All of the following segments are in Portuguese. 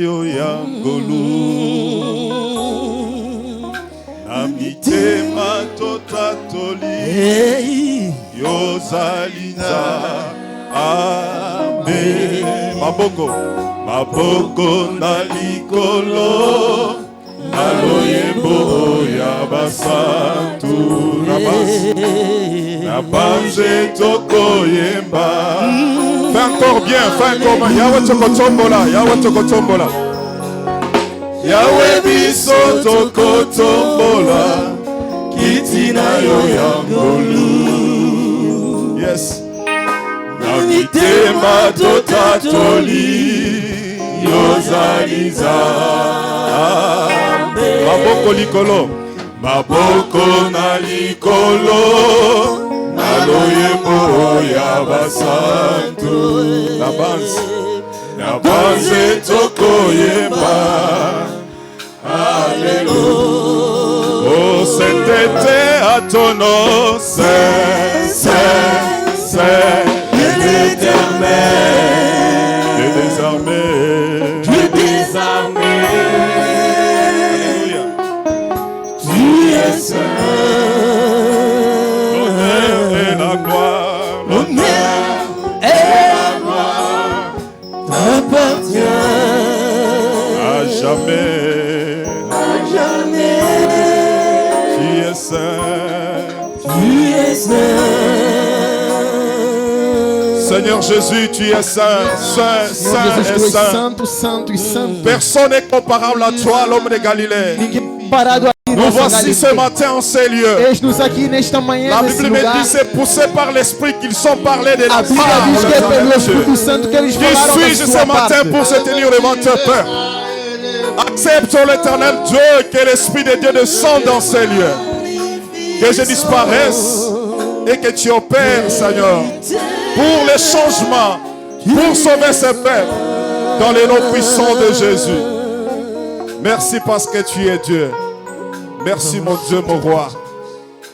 yo yangolu Amitema totatoli Yozalinza Amen Maboko na likolo Aloyembo ya basantu Nabanze toko yemba. Fais encore bien, fais encore bien. Yahweh tokotombola. Yahweh biso tokotombola. Kitina yo yangolu. Yes. Namitema totatoli. Yozaliza. Maboko likolo. Maboko na likolo. Aloyembo ya basantu Nabanze toko yemba Alléluia Oh Saint-Tété à ton nom C'est l'éternel Dieu des armées Alléluia Tu es saint Jamais, tu es saint. Seigneur Jésus, tu es saint, saint. Personne n'est comparable à toi, l'homme de Galilée. Nous voici ce matin en ces lieux. La Bible me dit c'est poussé par l'Esprit qu'ils sont parlés de la part de Dieu. Qui suis-je ce matin pour se tenir devant tes pères? Accepte l'Éternel Dieu que l'Esprit de Dieu descende dans ces lieux. Que je disparaisse et que tu opères, Seigneur, pour les changements, pour sauver ce peuple dans les noms puissants de Jésus. Merci parce que tu es Dieu. Merci mon Dieu, mon roi,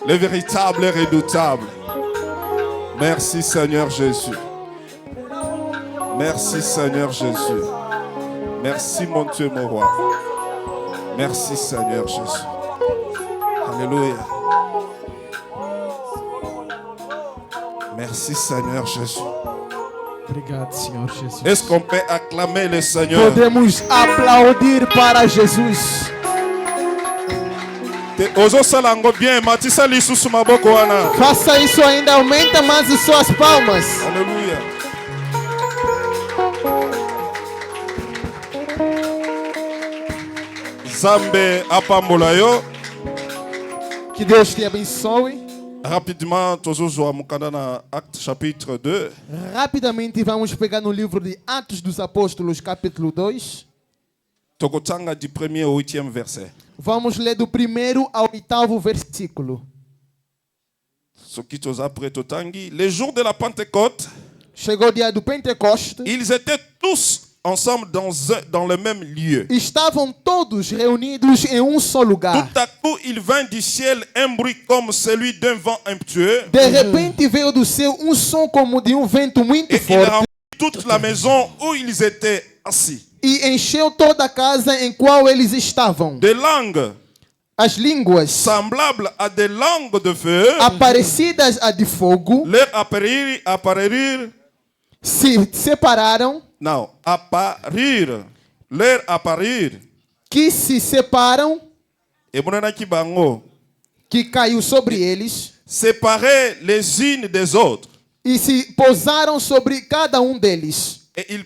le véritable et redoutable. Merci Seigneur Jésus. Merci Seigneur Jésus. Merci mon Dieu, mon roi. Merci Seigneur Jésus. Alléluia. Merci Seigneur Jésus. Est-ce qu'on peut acclamer le Seigneur? Podemos aplaudir para Jesus. Faça isso ainda, aumenta mais as suas palmas. Aleluia. Zambe apambola yo. Que Deus te abençoe. Rapidement, Actes chapitre 2. Rapidamente vamos pegar no livro de Atos dos Apóstolos, capítulo 2. Tokotanga du 1er au 8e verset. Vamos ler do 1º ao 8º versículo. Les jours de la Pentecôte, chegou o dia do Pentecoste. Ils étaient tous ensemble dans le même lieu. Estavam todos reunidos em um só lugar. Tout à coup, il vint du ciel un bruit comme celui d'un vent impétueux. De repente veio do céu um som como de um vento muito et forte. Il remplit toute la maison où ils étaient assis. E encheu toda a casa em qual eles estavam. Des langues, as línguas semblables à des langues de feu, aparecidas a de fogo, leur apparirent, se separaram. Não, apparir, leur apparir, que se separam, e bango, que caiu sobre eles, séparés les unes des autres, e se pousaram sobre cada um deles. Et ils se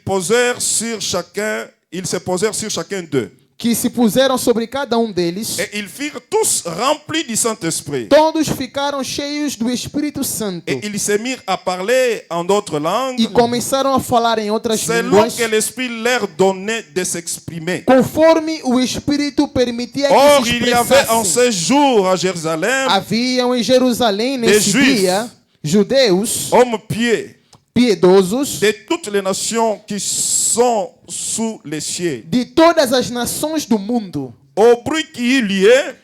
posèrent sur chacun d'eux. Que se puseram sobre cada um deles. Et ils furent tous remplis du Saint-Esprit. Todos ficaram cheios do Espírito Santo. Et ils se mirent à parler en d'autres langues. E começaram a falar em outras línguas. Selon que l'Esprit leur donnait de s'exprimer. Conforme o Espírito permitia que Or, se expressassem. il y avait en ce jour à Jérusalem. Haviam em Jerusalém nesse dia judeus. Hommes pieux. Piedosos de toutes les nations qui sont sous les cieux. De todas as nações do mundo. Au bruit qui eut lieu,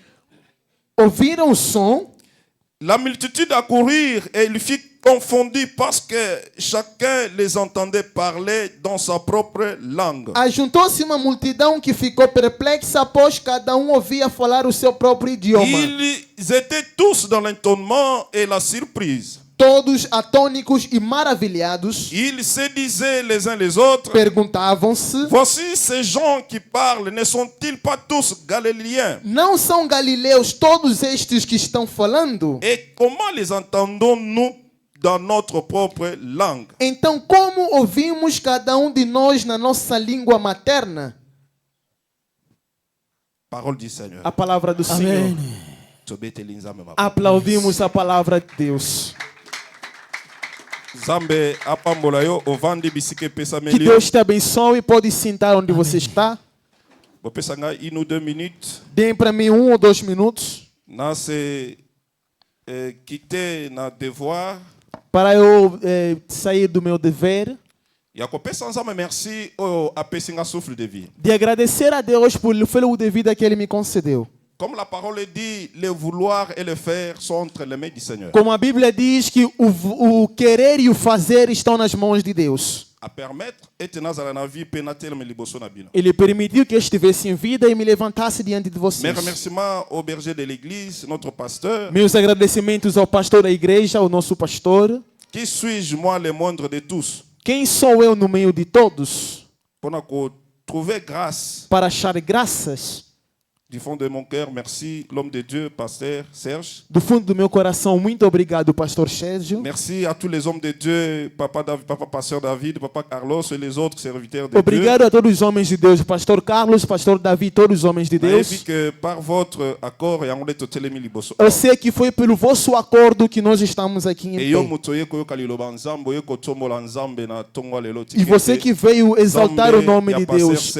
ouviram o som. La multitude accourut et il fit confondus parce que chacun les entendait parler dans sa propre langue. Ajuntou-se uma multidão que ficou perplexa, pois cada ouvia falar o seu próprio idioma. Ils étaient tous dans l'étonnement et la surprise. Todos atônicos e maravilhados, Ils se disaient les uns les autres, perguntavam-se: voici ces gens qui parlent, ne sont-ils pas tous galiléens? não são galileus todos estes que estão falando? Et comment les entendons-nous dans notre propre langue? Então, como ouvimos cada de nós na nossa língua materna? Parole du Seigneur. A palavra do Senhor. Aplaudimos a palavra de Deus. Que Deus te abençoe e pode sentar onde você está. Deem para mim 1 ou 2 minutos. Para eu sair do meu dever. De agradecer a Deus pelo fôlego de vida que Ele me concedeu. Comme la parole dit, le vouloir et le faire sont entre les mains du Seigneur. Como a Bíblia diz que o querer e o fazer estão nas mãos de Deus. Ele permitiu que eu estivesse em vida e me levantasse diante de vocês. Mes remerciements au berger de l'église, notre pasteur. Meus agradecimentos ao pastor da igreja, ao nosso pastor. Qui suis-je, moi, le moindre de tous? Quem sou eu no meio de todos? Para achar graças. Du fond de mon cœur, merci l'homme de Dieu, pasteur Serge. Do fundo do meu coração, muito obrigado, pastor Sérgio. Merci à tous les hommes de Dieu, papa pasteur David, papa Carlos et les autres serviteurs de Dieu. Obrigado a todos os homens de Deus, pastor Carlos, pastor Davi, todos os homens de Deus. Eu sei que foi pelo vosso acordo que nós estamos aqui em pé. E você que veio exaltar o nome de Deus,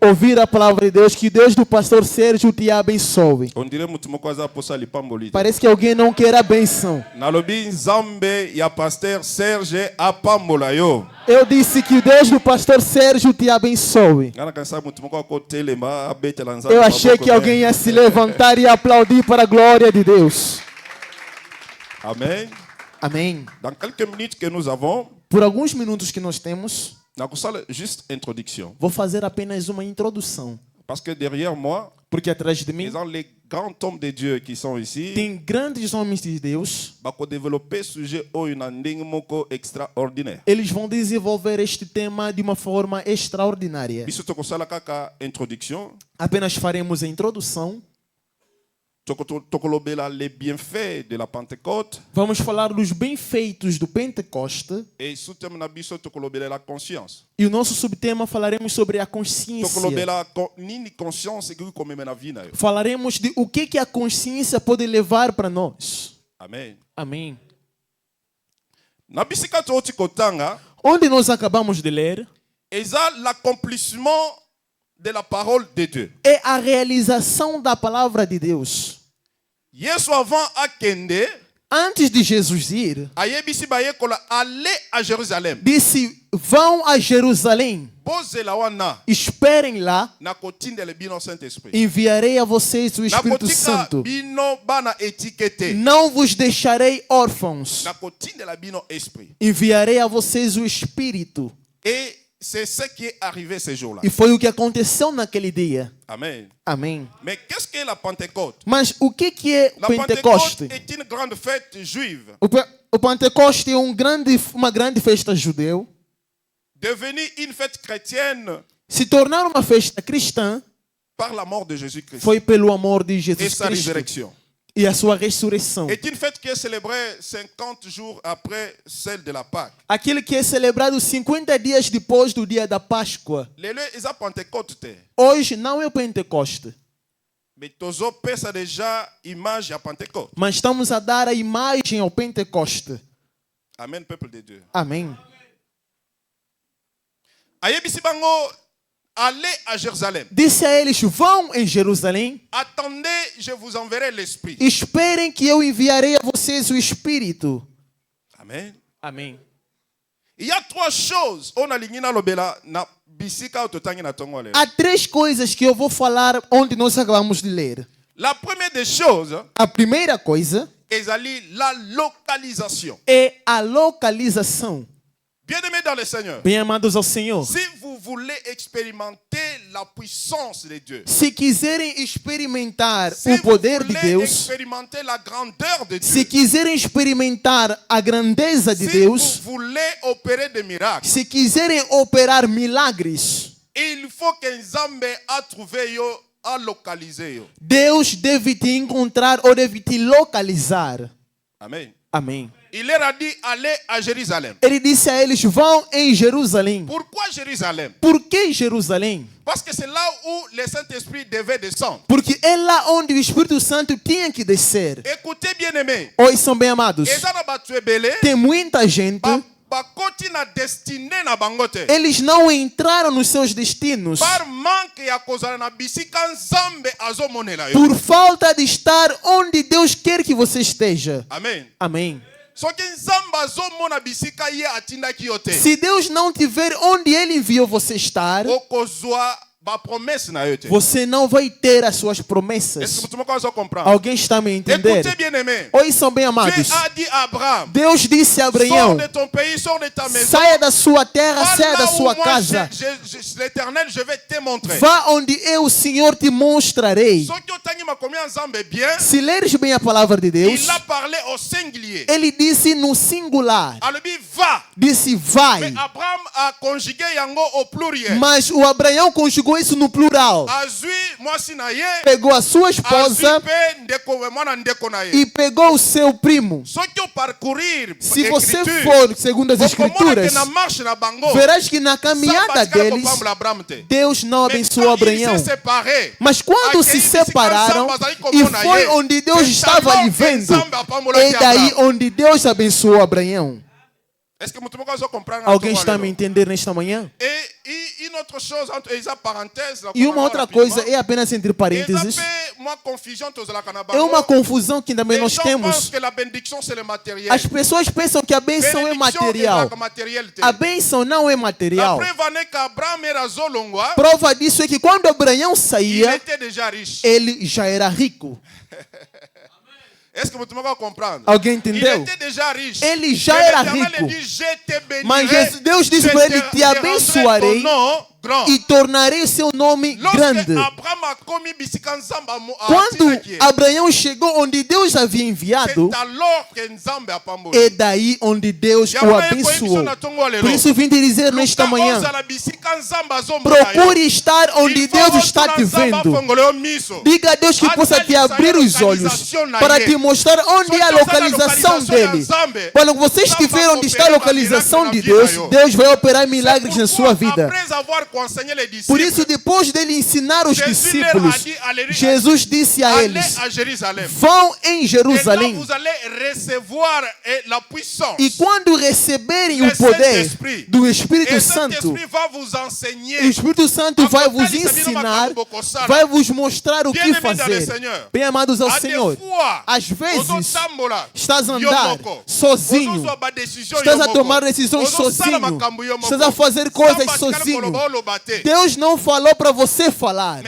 ouvir a palavra de Deus, que Deus do pastor Sérgio te abençoe. Parece que alguém não quer a benção. Eu disse que Deus do pastor Sérgio te abençoe. Eu achei que alguém ia se levantar e aplaudir para a glória de Deus. Amém. Amém. Dans quelques minutes que nous avons, por alguns minutos que nós temos, juste introduction. Vou fazer apenas uma introdução. Parce que derrière moi, porque atrás de mim, les grands hommes de Dieu qui sont ici, tem grandes homens de Deus. Eles vão desenvolver este tema de uma forma extraordinária. Apenas faremos a introdução. Les bienfaits de la Pentecôte. Vamos falar dos benfeitos do Pentecoste. E o nosso subtema falaremos sobre a consciência. Falaremos de o que a consciência pode levar para nós. Amém. Amém. Onde nós acabamos de ler, l'accomplissement de la parole de Dieu. É a realização da palavra de Deus. Antes de Jesus ir, disse: vão a Jerusalém. Esperem lá. Enviarei a vocês o Espírito Santo. Não vos deixarei órfãos. Enviarei a vocês o Espírito. C'est ce qui est arrivé ce jour-là. E foi o que aconteceu naquele dia. Amém. Amém. Mais qu'est-ce que la Pentecôte? Mas o que é o Pentecoste? La Pentecôte est une grande fête juive. O Pentecoste é uma grande festa judeu. Devenu une fête chrétienne. Se tornar uma festa cristã. Par la mort de Jésus-Christ. Foi pelo amor de Jesus Cristo. Et sa résurrection. E a sua ressurreição. É une fête qui est célébrée 50 jours après celle de la Pâque. Aquele que é celebrado 50 dias depois do dia da Páscoa. Hoje não é o Pentecoste. Mas estamos a dar a imagem ao Pentecoste. Amém, peuple de Dieu. Amém. Allez à Jérusalem. Disse a eles: vão em Jerusalém. Attendez, je vous enverrai l'Esprit. Esperem que eu enviarei a vocês o Espírito. Amém. Amém. Il y a 3 choses. Há 3 coisas que eu vou falar onde nós acabamos de ler. La première des choses, a primeira coisa, la localisation. É a localização. Bien-aimés dans le Seigneur. Bem-amados ao Senhor. Si vous voulez expérimenter la puissance de Dieu. Se quiserem experimentar o poder de Deus. Expérimenter la grandeur de Dieu. Se quiserem experimentar a grandeza de Deus. Si vous voulez opérer des miracles. Se quiserem operar milagres. Il faut que Nzambe a trouvé a localiser yo. Deus deve te encontrar ou deve te localizar. Amém. Amém. Il leur a dit, allez à Jérusalem. Ele disse a eles, vão em Jerusalém. Pourquoi Jérusalem? Por que Jerusalém? Parce que c'est là où le Saint-Esprit devait descendre. Porque é lá onde o Espírito Santo tinha que descer. Écoutez bien aimés. Oi, são bem amados. Tem muita gente. Eles não entraram nos seus destinos por falta de estar onde Deus quer que você esteja. Amém. Amém. Se Deus não tiver onde Ele enviou você estar, você não vai ter as suas promessas. Alguém está me entendendo? Oi, são bem amados. Deus disse a Abraão, saia da sua terra, saia da sua casa. Vá onde eu, o Senhor, te mostrarei. Se leres bem a palavra de Deus, Ele disse no singular. Disse vai. Mas o Abraão conjugou isso no plural. Pegou a sua esposa e pegou o seu primo. Se você for segundo as Escrituras, verás que na caminhada deles, Deus não abençoou Abraão. Mas quando se separaram e foi onde Deus estava lhe vendo, é daí onde Deus abençoou Abraão. Alguém está me entendendo nesta manhã? E uma outra coisa é apenas entre parênteses. É uma confusão que também nós temos. As pessoas pensam que a bênção é material. A bênção não é material. Prova disso é que quando Abraão saía, ele já era rico. Alguém entendeu? Ele já era rico. Mas Deus disse para ele, te abençoarei e tornarei o seu nome grande. Quando Abraão chegou onde Deus havia enviado, é daí onde Deus o abençoou. Por isso vim te dizer nesta manhã, procure estar onde Deus está te vendo. Diga a Deus que possa te abrir os olhos para te mostrar onde é a localização dele. Quando você estiver onde está a localização de Deus, Deus vai operar milagres na sua vida. Por isso, depois dele ensinar os discípulos, Jesus disse a eles, vão em Jerusalém. E quando receberem o poder do Espírito Santo, o Espírito Santo vai vos ensinar, vai vos mostrar o que fazer. Bem amados ao Senhor, às vezes estás a andar sozinho, estás a tomar decisões sozinho, estás a fazer coisas sozinho. Deus não falou para você falar,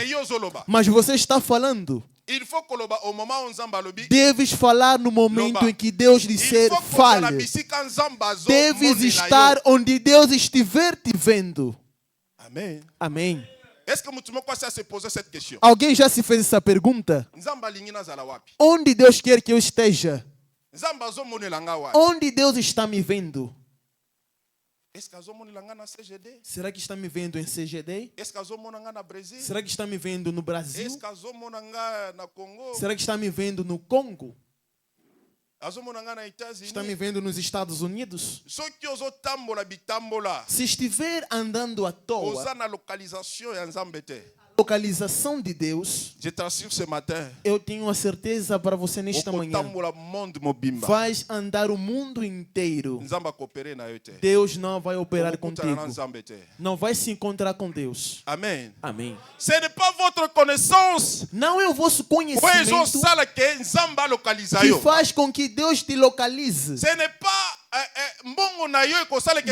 mas você está falando. Deves falar no momento em que Deus disser fale. Deves estar onde Deus estiver te vendo. Amém. Amém. Question? Alguém já se fez essa pergunta? Onde Deus quer que eu esteja? Onde Deus está me vendo? Será que está me vendo em CGD? Será que está me vendo no Brasil? Será que está me vendo no Congo? Está me vendo nos Estados Unidos? Se estiver andando à toa, localização de Deus, eu tenho a certeza para você nesta manhã, vais andar o mundo inteiro. Deus não vai operar contigo, não vai se encontrar com Deus. Amém. Amém. Não é o vosso conhecimento que faz com que Deus te localize.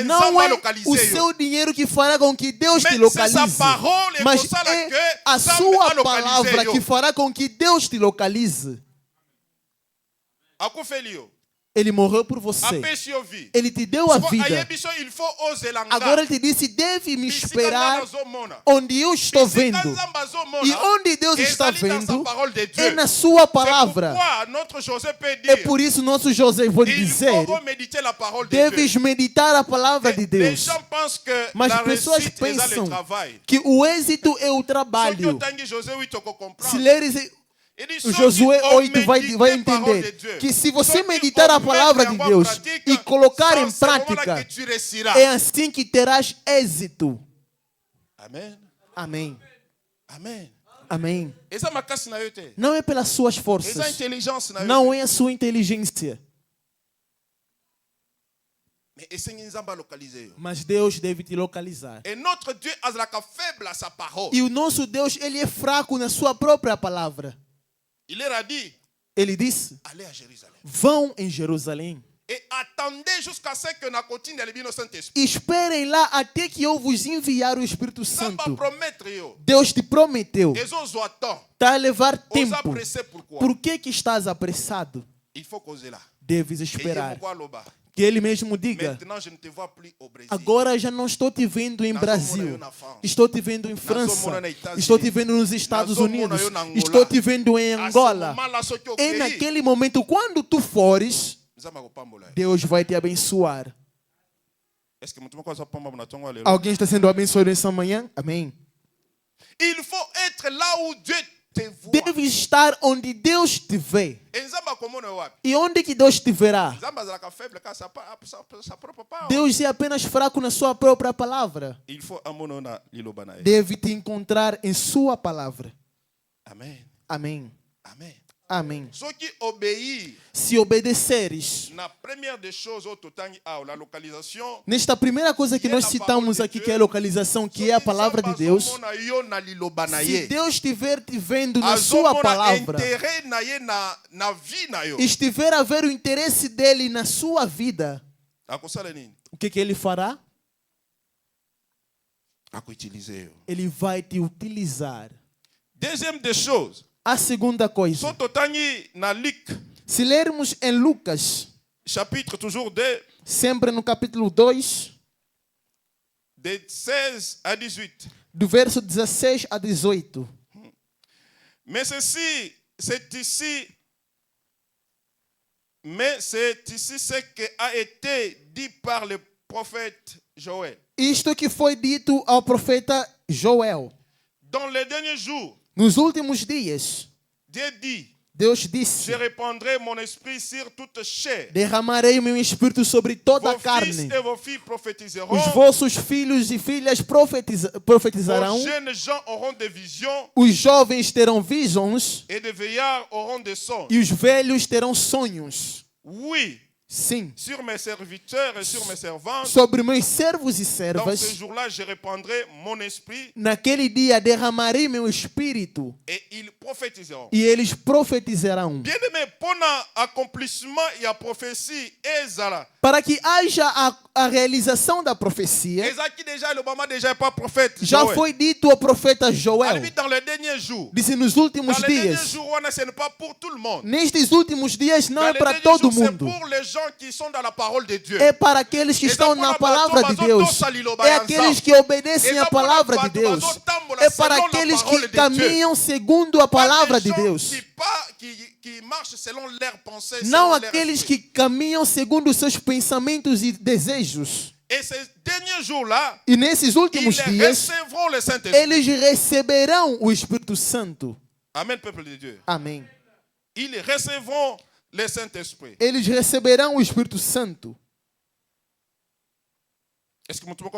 Não é o seu dinheiro que fará com que Deus te localize, mas é a sua palavra que fará com que Deus te localize. Ele morreu por você. Ele te deu a vida. Agora ele te disse, deve me esperar onde eu estou vendo. E onde Deus está vendo é na sua palavra. É por isso nosso José pode dizer, deves meditar a palavra de Deus. Mas as pessoas pensam que o êxito é o trabalho. Se leres o Josué 8 vai entender que se você meditar a palavra de Deus e colocar em prática, é assim que terás êxito. Amém. Amém. Amém. Amém. Não é pelas suas forças. Não é a sua inteligência. Mas Deus deve te localizar. E o nosso Deus, ele é fraco na sua própria palavra. Ele disse, vão em Jerusalém. E esperem lá até que eu vos enviar o Espírito Santo. Deus te prometeu. Está a levar tempo. Por que estás apressado? Deves esperar. Que ele mesmo diga, agora já não estou te vendo em Brasil, estou te vendo em França, estou te vendo nos Estados Unidos, estou te vendo em Angola. E naquele momento, quando tu fores, Deus vai te abençoar. Alguém está sendo abençoado nessa manhã? Amém. Deve estar onde Deus te vê. E onde que Deus te verá? Deus é apenas fraco na sua própria palavra. Deve te encontrar em sua palavra. Amém. Amém. Amém. Amém. Se obedeceres, nesta primeira coisa que nós citamos aqui, que é a localização, que é a palavra de Deus, se Deus estiver te vendo na sua palavra, estiver a ver o interesse dele na sua vida, o que ele fará? Ele vai te utilizar. Deuxième des choses. A segunda coisa, se lermos em Lucas, chapitre toujours 2, sempre no capítulo 2, de 16 à 18. Do verso 16 a 18. Mais c'est ici ce qui a été dit par le prophète Joël. Isto que foi dito ao profeta Joel. Dans les derniers jours, nos últimos dias, Deus disse, je répandrai mon esprit sur toute chair. Derramarei o meu espírito sobre toda a carne. Vos fils et vos filles prophétiseront. Os vossos filhos e filhas profetizarão. Vos jeunes gens auront des visions. Os jovens terão visões. Et des vieillards auront des songes. E os velhos terão sonhos. Oui. Sim. Sur mes serviteurs et sur mes servantes. Sobre meus servos e servas. Dans ce jour-là, je répandrai mon esprit. Naquele dia derramarei meu espírito. Et ils prophétiseront. E eles profetizarão. Bien-aimé, pour l'accomplissement et la prophétie ezala. Para que haja a realização da profecia. Já foi dito ao profeta Joel. Disse nos últimos dias. Nestes últimos dias não é para todo mundo. É para aqueles que estão na palavra de Deus. É aqueles que obedecem a palavra de Deus. É para aqueles que caminham segundo a palavra de Deus. Não aqueles que caminham segundo os seus pensamentos e desejos. E nesses últimos dias, eles receberão o Espírito Santo. Amém, peuple de Dieu. Amém. Ils recevront le Saint-Esprit. Eles receberão o Espírito Santo. Est-ce que vous pouvez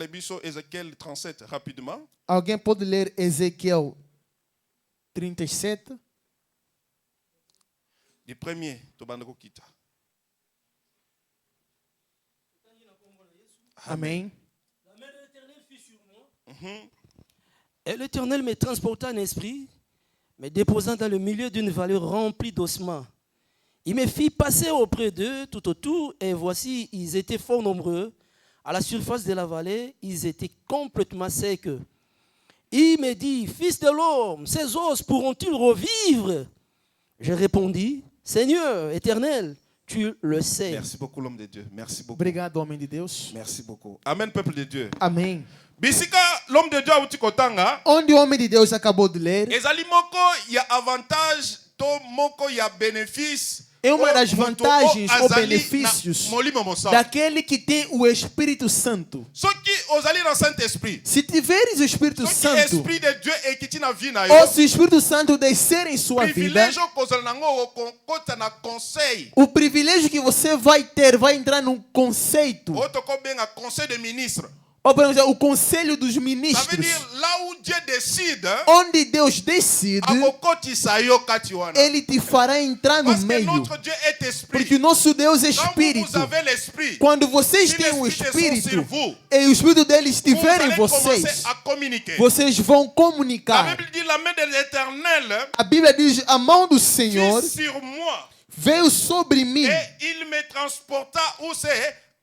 lire Ézéchiel 37 rapidement? Alguém pode ler Ezequiel 37? Le premier, Tobandeko Kita. Amen. La main de l'Éternel fut sur moi. Et l'Éternel me transporta en esprit, me déposant dans le milieu d'une vallée remplie d'ossements. Il me fit passer auprès d'eux tout autour, et voici, ils étaient fort nombreux. À la surface de la vallée, ils étaient complètement secs. Il me dit, fils de l'homme, ces os pourront-ils revivre? Je répondis, Seigneur éternel, tu le sais. Merci beaucoup, l'homme de Dieu. Merci beaucoup. Obrigado, homem de Deus. Merci beaucoup. Amen, peuple de Dieu. Amém. Bisika, l'homme de Dieu a uti kotanga. Onde o homem de Deus acabou de ler. Ezali moko ya avantage to moko ya bénéfice. É uma das vantagens ou benefícios daquele que tem o Espírito Santo. Se tiveres o Espírito Santo, ou se o Espírito Santo descer em sua vida, o privilégio que você vai ter vai entrar num conceito. Ou por exemplo, o conselho dos ministros. Onde Deus decide, Ele te fará entrar no meio. Porque o nosso Deus é Espírito. Quando vocês têm o Espírito, e o Espírito dele estiver em vocês, vocês vão comunicar. A Bíblia diz, a mão do Senhor veio sobre mim.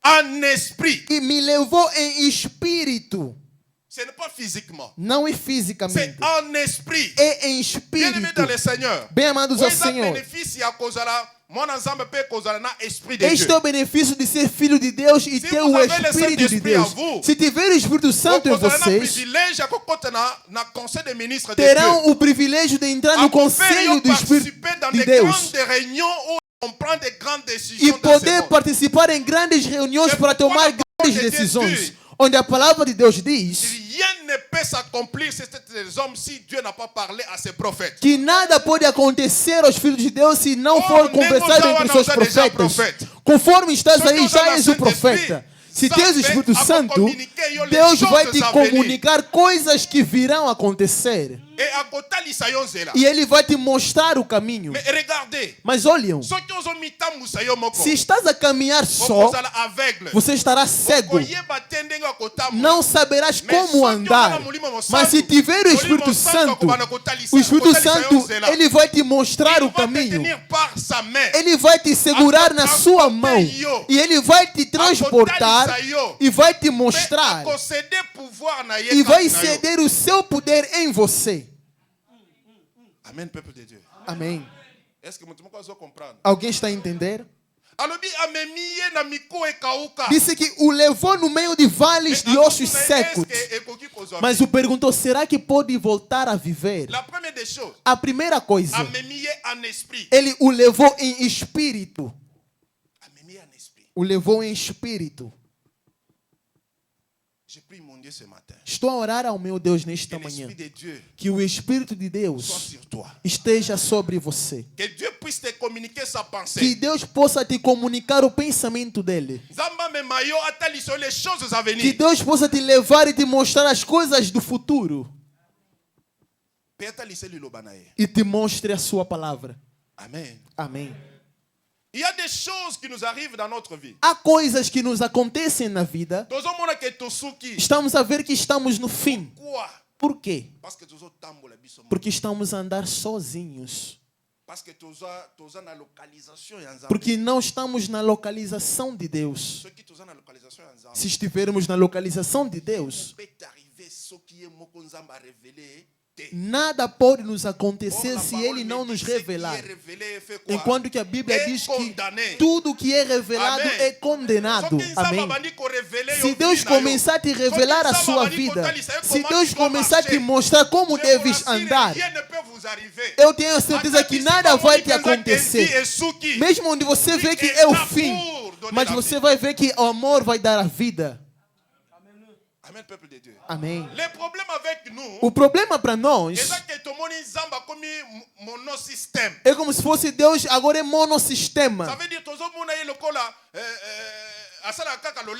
En esprit. E me levou em espírito. Ce n'est pas physiquement. Não é fisicamente. C'est en esprit. É em espírito. Bien-aimés dans le Seigneur. Bem amados ao Senhor. Este é o benefício de ser filho de Deus e ter o Espírito de Deus. Se tiver o Espírito Santo em vocês, terão o privilégio de entrar no conselho do Espírito de Deus. E poder participar em grandes reuniões para tomar grandes decisões. Onde a palavra de Deus diz que nada pode acontecer aos filhos de Deus se não for conversado entre seus profetas. Conforme estás aí, já és o profeta. Se tens o Espírito Santo, Deus vai te comunicar coisas que virão acontecer. E Ele vai te mostrar o caminho. Mas olhem, se estás a caminhar só, você estará cego. Não saberás como andar. Mas se tiver o Espírito Santo, Ele vai te mostrar o caminho. Ele vai te segurar na sua mão. E Ele vai te transportar e vai te mostrar. E vai ceder o seu poder em você. Amém, peuple de Dieu. Amém. Est-ce que você está compreendendo? Alguém está a entender? Disse que o levou no meio de vales de ossos secos. Mas o perguntou, será que pode voltar a viver? A primeira coisa, ele o levou em espírito. O levou em espírito. Estou a orar ao meu Deus nesta manhã. Que o Espírito de Deus esteja sobre você. Que Deus possa te comunicar o pensamento dele. Que Deus possa te levar e te mostrar as coisas do futuro. E te mostre a sua palavra. Amém. Amém. Il y a des choses qui nous arrivent dans notre vie. Há coisas que nos acontecem na vida. Estamos a ver que estamos no fim. Por quê? Porque estamos a andar sozinhos. Porque não estamos na localização de Deus. Se estivermos na localização de Deus, nada pode nos acontecer se Ele não nos revelar. Enquanto que a Bíblia diz que tudo que é revelado é condenado. Amém. Se Deus começar a te revelar a sua vida, se Deus começar a te mostrar como deves andar, eu tenho certeza que nada vai te acontecer. Mesmo onde você vê que é o fim, mas você vai ver que o amor vai dar a vida. Amém, peuple de Dieu. Amém. Nous, o problema para nós é como se fosse Deus agora é monossistema.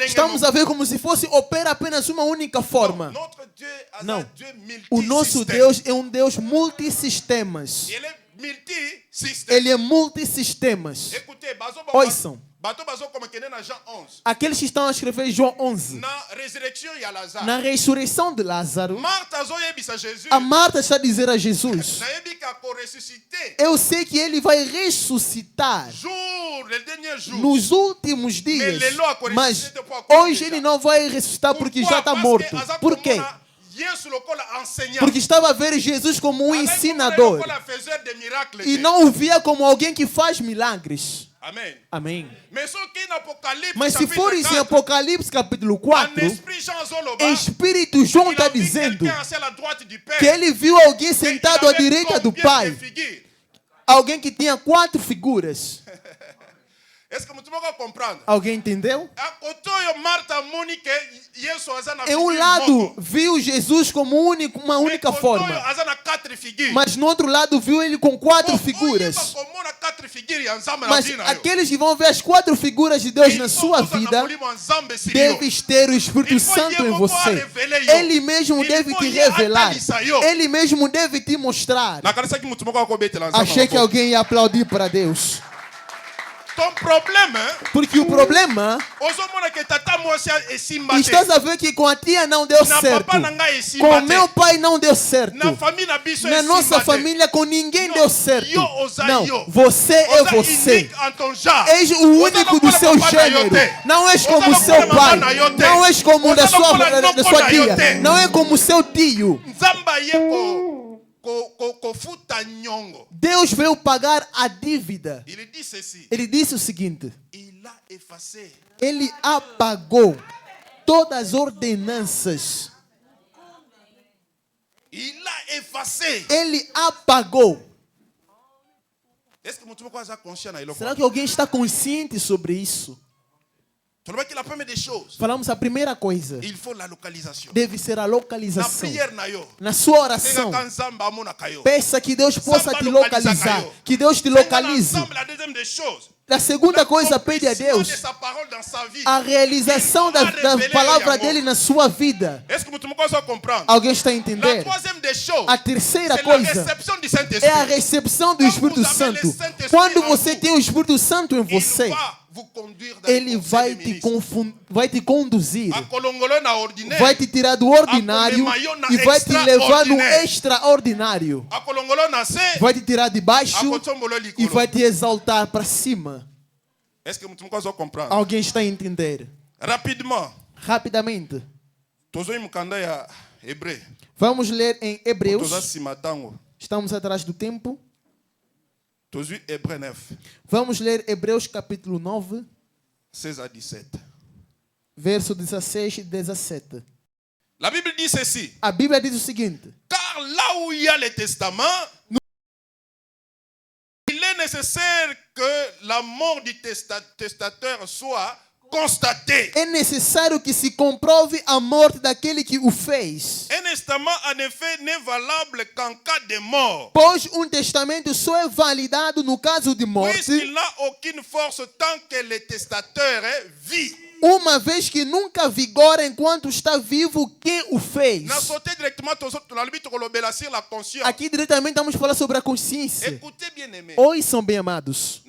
Estamos a ver como se fosse opera apenas uma única forma. Não. O nosso Deus é um Deus multissistemas. Ele é multissistemas. Ouçam. Aqueles que estão a escrever João 11. Na ressurreição de Lázaro, a Marta está a dizer a Jesus: eu sei que ele vai ressuscitar nos últimos dias, mas hoje ele não vai ressuscitar porque já está morto. Por quê? Porque estava a ver Jesus como um ensinador. E não o via como alguém que faz milagres. Amém. Amém. Mas Mas se for em Apocalipse capítulo 4, Espírito João está dizendo que ele viu alguém sentado à direita do Pai. Alguém que tinha 4 figuras. Alguém entendeu? Em um lado viu Jesus como uma única forma. Mas no outro lado viu ele com 4 figuras. Mas aqueles que vão ver as 4 figuras de Deus na sua vida, deves ter o Espírito Santo em você. Ele mesmo deve te revelar. Ele mesmo deve te mostrar. Achei que alguém ia aplaudir para Deus. Porque o problema, estás a ver que com a tia não deu certo, com meu pai não deu certo, na nossa família com ninguém deu certo. Não, você é você. És o único do seu gênero. Não és como o seu pai, não és como da sua tia, não é como o seu tio. Deus veio pagar a dívida. Ele disse o seguinte: Ele apagou todas as ordenanças. Ele apagou. Será que alguém está consciente sobre isso? Falamos a primeira coisa. Deve ser a localização. Na sua oração, peça que Deus possa te localizar. Que Deus te localize. A segunda coisa, pede a Deus a realização da palavra dele na sua vida. Alguém está a entender? A terceira coisa é a recepção do Espírito Santo. Quando você tem o Espírito Santo em você, ele vai te conduzir, vai te tirar do ordinário e vai te levar no extraordinário. Vai te tirar de baixo e vai te exaltar para cima. Alguém está a entender? Rapidamente. Vamos ler em Hebreus. Estamos atrás do tempo. Vamos ler Hebreus capítulo 9, 16 a 17. Verso 16 e 17. La Bible dit ceci. A Bíblia diz o seguinte: Car là où il y a le testament, il est nécessaire que la mort du testateur soit constatée. É necessário que se comprove a morte daquele que o fez. Un testament, en effet, n'est valable qu'en cas de mort. Pois um testamento só é validado no caso de morte. Puisqu'il n'a aucune force tant que le testateur vit. Uma vez que nunca vigora enquanto está vivo quem o fez. Aqui diretamente estamos falando sobre a consciência. Ouçam, bem amados.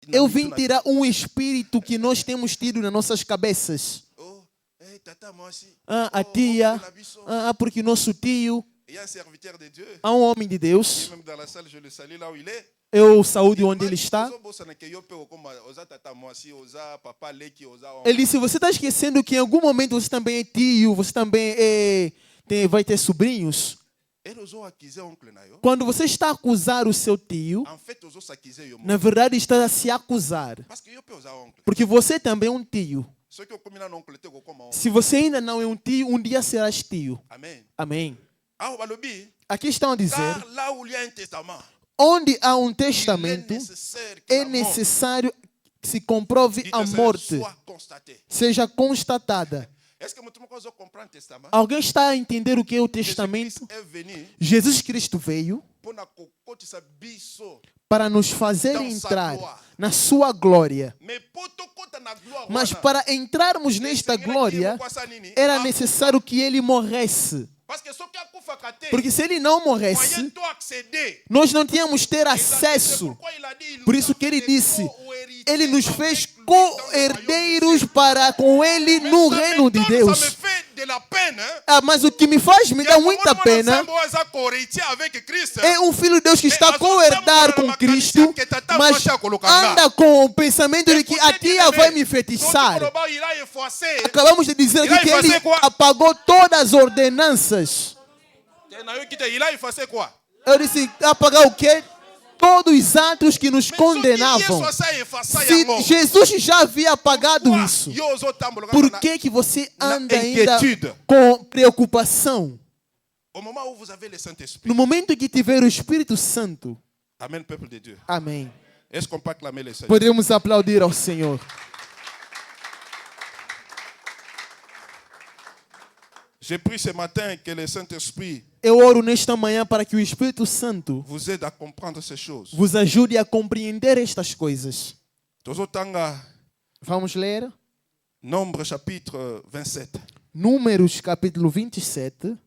Eu vim tirar um espírito que nós temos tido nas nossas cabeças. A tia, porque nosso tio. Há um homem de Deus. Eu saúdo onde ele está. Ele disse: você está esquecendo que em algum momento você também é tio, você também vai ter sobrinhos. Quando você está a acusar o seu tio, na verdade está a se acusar. Porque você também é um tio. Se você ainda não é um tio, um dia serás tio. Amém. Aqui estão a dizer: onde há um testamento, é necessário que se comprove a morte, seja constatada. Alguém está a entender o que é o testamento? Jesus Cristo veio para nos fazer entrar na sua glória. Mas para entrarmos nesta glória, era necessário que ele morresse. Porque se ele não morresse, nós não tínhamos ter acesso. Por isso que ele disse: ele nos fez co-herdeiros para com ele no reino de Deus. Mas o que me dá muita pena é um filho de Deus que está a co-herdar com Cristo, mas anda com o pensamento de que a tia vai me enfeitiçar. Acabamos de dizer que ele apagou todas as ordenanças. Eu disse, apagar o quê? Todos os atos que nos condenavam. Se Jesus já havia apagado isso, por que você anda ainda com preocupação? No momento que tiver o Espírito Santo. Amém, peuple de Dieu. Amém. Est-ce qu'on peut acclamer le Seigneur? Podemos aplaudir ao Senhor. Je prie ce matin que le Saint-Esprit Eu oro nesta manhã para que o Espírito Santo vous aide à comprendre ces choses. Vos ajude a compreender estas coisas. Tozotanga Vamos ler? Nombre chapitre 27. Números capítulo 27.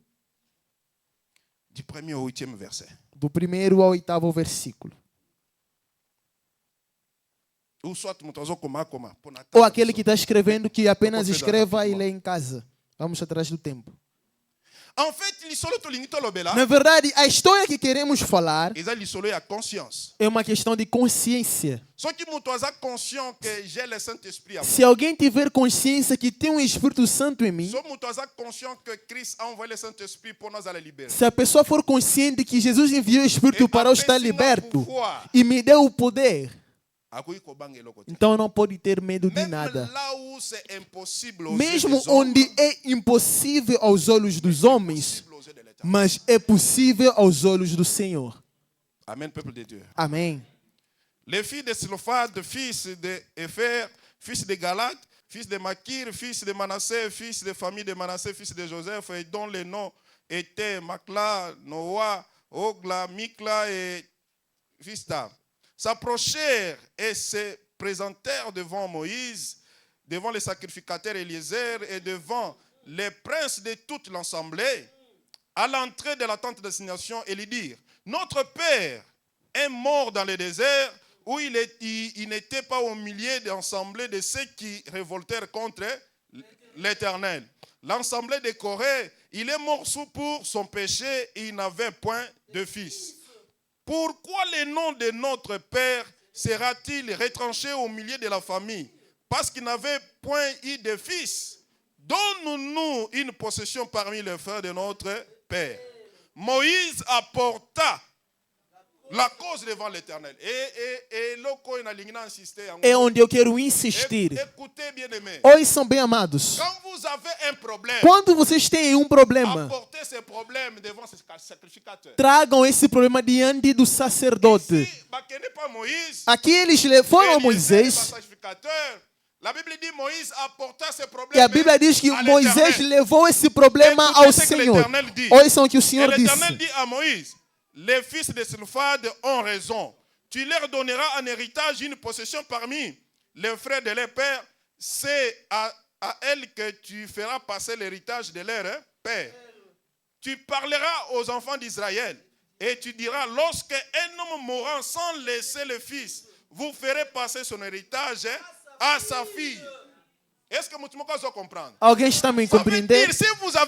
Du 1er au 8e verset. Do 1º ao 8º versículo. Ou aquele que está escrevendo que apenas escreva e lê em casa. Vamos atrás do tempo. Na verdade, a história que queremos falar é uma questão de consciência. Se alguém tiver consciência que tem um Espírito Santo em mim, se a pessoa for consciente que Jesus enviou o Espírito para eu estar liberto e me deu o poder, então não pode ter medo de nada. Mesmo onde é impossível aos olhos dos homens, mas é possível aos olhos do Senhor. Amém, peuple de Dieu. Amém. Les filles de Silophade, fils de Épher, fils de Galate, fils de Makir, fils de Manassé, fils de famille de Manassé, fils de Joseph, et dont les noms étaient Makla, Noah, Ogla, Mikla et Vista, s'approchèrent et se présentèrent devant Moïse, devant les sacrificateurs Eliezer et devant les princes de toute l'assemblée, à l'entrée de la tente d'assignation, et lui dirent: Notre père est mort dans le désert, où il n'était pas au milieu de l'assemblée de ceux qui révoltèrent contre l'Éternel. L'assemblée de Corée, il est mort pour son péché et il n'avait point de fils. Pourquoi le nom de notre père sera-t-il retranché au milieu de la famille? Parce qu'il n'avait point eu de fils. Donne-nous une possession parmi les frères de notre père. Moïse apporta la cause devant l'Éternel. É onde eu quero insistir. Écoutez, bien-aimés. Ouçam, bem amados. Quand vous avez un problème, quando vocês têm um problema, apportez ce problème devant ce sacrificateur. Tragam esse problema diante do sacerdote. Ici, aqui eles foram a Moisés. La Bible dit Moïse apporta ce problème. E a Bíblia diz que Moisés levou esse problema ao Senhor. Ouçam o que o Senhor disse. L'Éternel dit à Moïse: Les fils de Silophade ont raison. Tu leur donneras en héritage une possession parmi les frères de leur père. C'est à elle que tu feras passer l'héritage de leur père. Tu parleras aux enfants d'Israël et tu diras: Lorsque un homme mourra sans laisser le fils, vous ferez passer son héritage à sa fille. Est-ce que vous comprendre? Alguém está me compreendendo?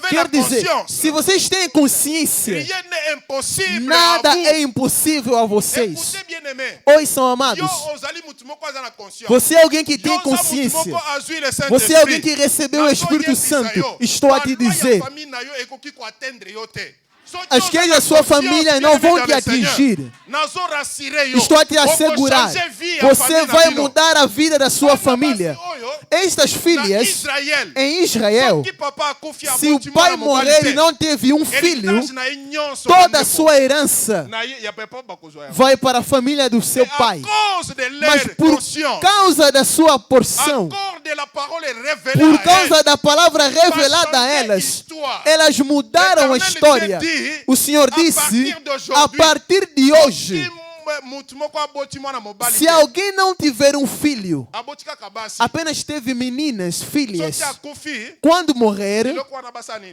Quer dizer, se vocês têm consciência, nada é impossível a vocês. Ouçam, amados. Você é alguém que tem consciência. Você é alguém que recebeu o Espírito Santo. Estou a te dizer, as questões da sua família não vão te atingir. Estou a te assegurar. Você vai mudar a vida da sua família. Estas filhas, em Israel, se o pai morrer e não teve um filho, toda a sua herança vai para a família do seu pai. Mas por causa da sua porção, por causa da palavra revelada a elas, elas mudaram a história. O Senhor disse: a partir de hoje, se alguém não tiver um filho, apenas teve meninas, filhas, quando morrer,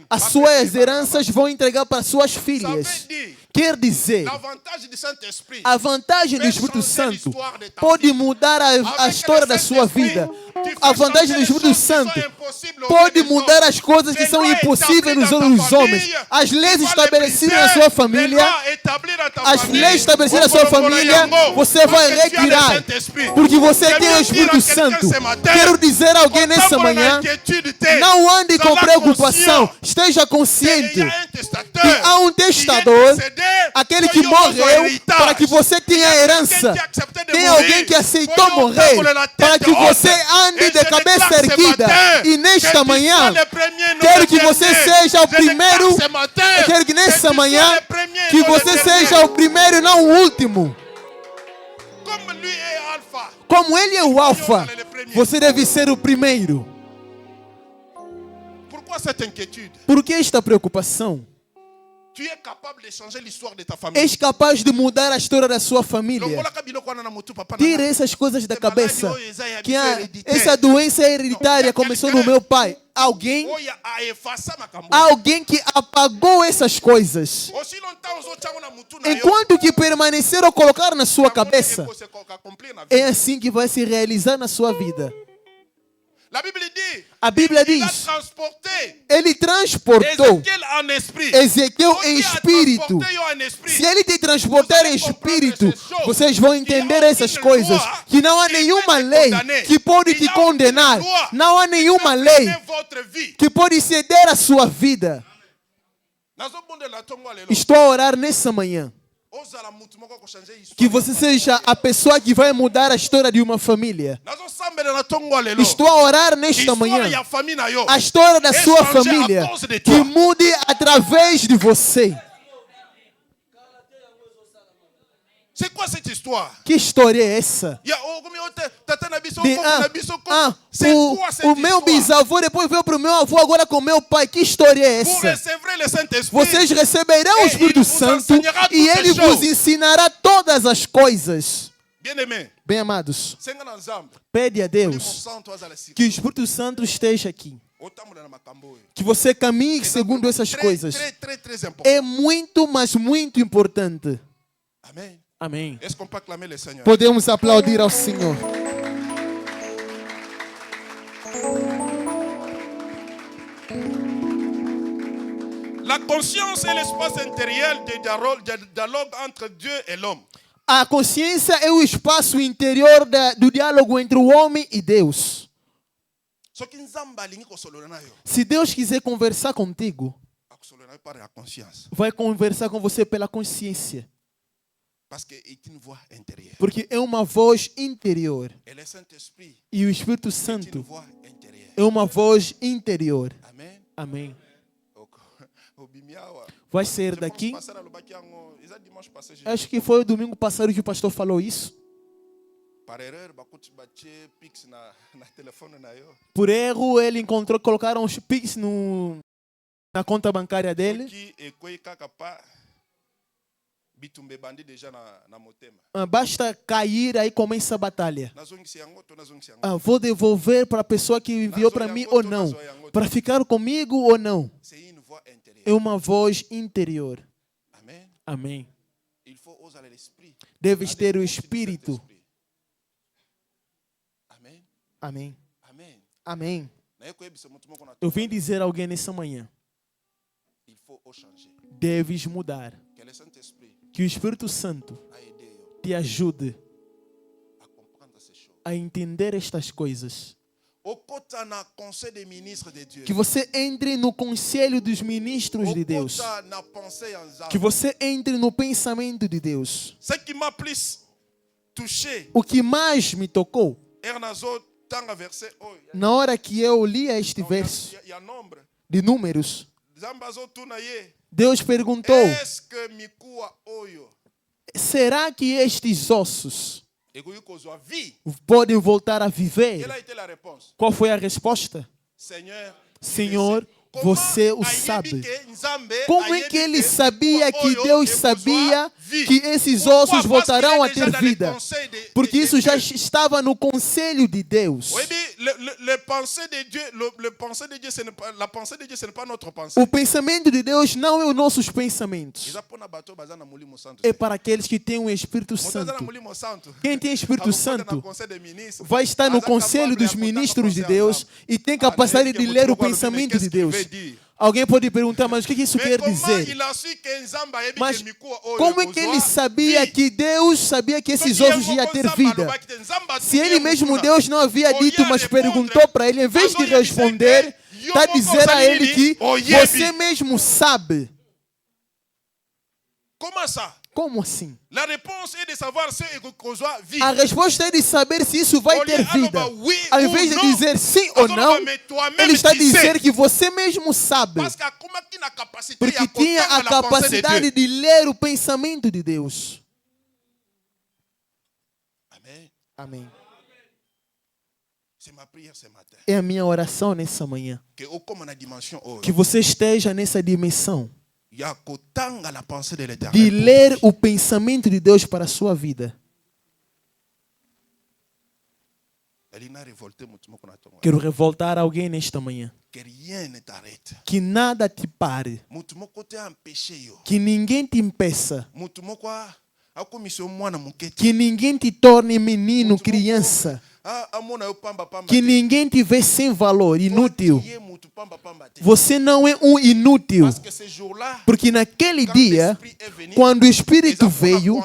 as suas heranças vão entregar para suas filhas. Quer dizer, a vantagem do Espírito Santo pode mudar a história da sua vida. A vantagem do Espírito Santo pode mudar as coisas que são impossíveis nos outros homens. As leis estabelecidas na sua família, as leis estabelecidas na sua família, você vai retirar, porque você tem o Espírito Santo. Quero dizer a alguém nessa manhã, não ande com preocupação, esteja consciente que há um testador, aquele que morreu para que você tenha herança. Tem alguém que aceitou morrer para que você ande de cabeça erguida. E nesta manhã, quero que você seja o primeiro. Quero que nessa manhã, que você seja o primeiro e não o último. Como ele é o alfa, você deve ser o primeiro. Por que esta preocupação? És capaz de mudar a história da sua família. Tira essas coisas da cabeça. Que essa doença hereditária começou no meu pai. Alguém que apagou essas coisas. Enquanto que permaneceram ou colocaram na sua cabeça, é assim que vai se realizar na sua vida. A Bíblia diz, ele transportou Ezequiel em espírito. Se ele te transportar em espírito, vocês vão entender essas coisas. Que não há nenhuma lei que pode te condenar. Não há nenhuma lei que pode ceder a sua vida. Estou a orar nessa manhã que você seja a pessoa que vai mudar a história de uma família. Estou a orar nesta manhã a história da sua família que mude através de você. Que história é essa? O meu bisavô depois veio para o meu avô, agora com meu pai. Que história é essa? Vocês receberão o Espírito Santo e ele vos ensinará todas as coisas. Bem amados, pede a Deus que o Espírito Santo esteja aqui. Que você caminhe segundo essas coisas. É muito, mas muito importante. Amém. Podemos aplaudir ao Senhor. La conscience est l'espace intérieur de dialogue entre Dieu et l'homme. A consciência é o espaço interior do diálogo entre o homem e Deus. Se Deus quiser conversar contigo, vai conversar com você pela consciência. Porque é uma voz interior. E o Espírito Santo é uma voz interior. Amém. Vai sair daqui. Acho que foi o domingo passado que o pastor falou isso. Por erro, ele encontrou, colocaram os Pix na conta bancária dele. Basta cair, aí começa a batalha. Vou devolver para a pessoa que enviou para mim ou não? Para ficar comigo ou não? É uma voz interior. Amém. Deves ter o Espírito. Amém. Amém. Eu vim dizer a alguém nessa manhã. Deves mudar. Que o Espírito Santo te ajude a entender estas coisas. Que você entre no conselho dos ministros de Deus. Que você entre no pensamento de Deus. O que mais me tocou, na hora que eu li este verso de Números, Deus perguntou: será que estes ossos podem voltar a viver? Qual foi a resposta? Senhor, você o sabe. Como é que ele sabia que Deus sabia que esses ossos voltarão a ter vida. Porque isso já estava no conselho de Deus. O pensamento de Deus não é os nossos pensamentos. É para aqueles que têm o Espírito Santo. Quem tem Espírito Santo vai estar no conselho dos ministros de Deus e tem capacidade de ler o pensamento de Deus. Alguém pode perguntar, mas o que isso quer dizer? Mas como é que ele sabia que Deus sabia que esses ossos iam ter vida? Se ele mesmo, Deus, não havia dito, mas perguntou para ele, em vez de responder, está a dizer a ele que você mesmo sabe. Como assim? A resposta é de saber se isso vai ter vida. Ao invés de dizer sim ou não, ele está a dizer que você mesmo sabe. Porque tinha a capacidade de ler o pensamento de Deus. Amém. É a minha oração nessa manhã. Que você esteja nessa dimensão de ler o pensamento de Deus para a sua vida. Quero revoltar alguém nesta manhã. Que nada te pare. Que ninguém te impeça. Que ninguém te torne menino, criança. Que ninguém te vê sem valor, inútil. Você não é um inútil. Porque naquele dia, quando o Espírito veio,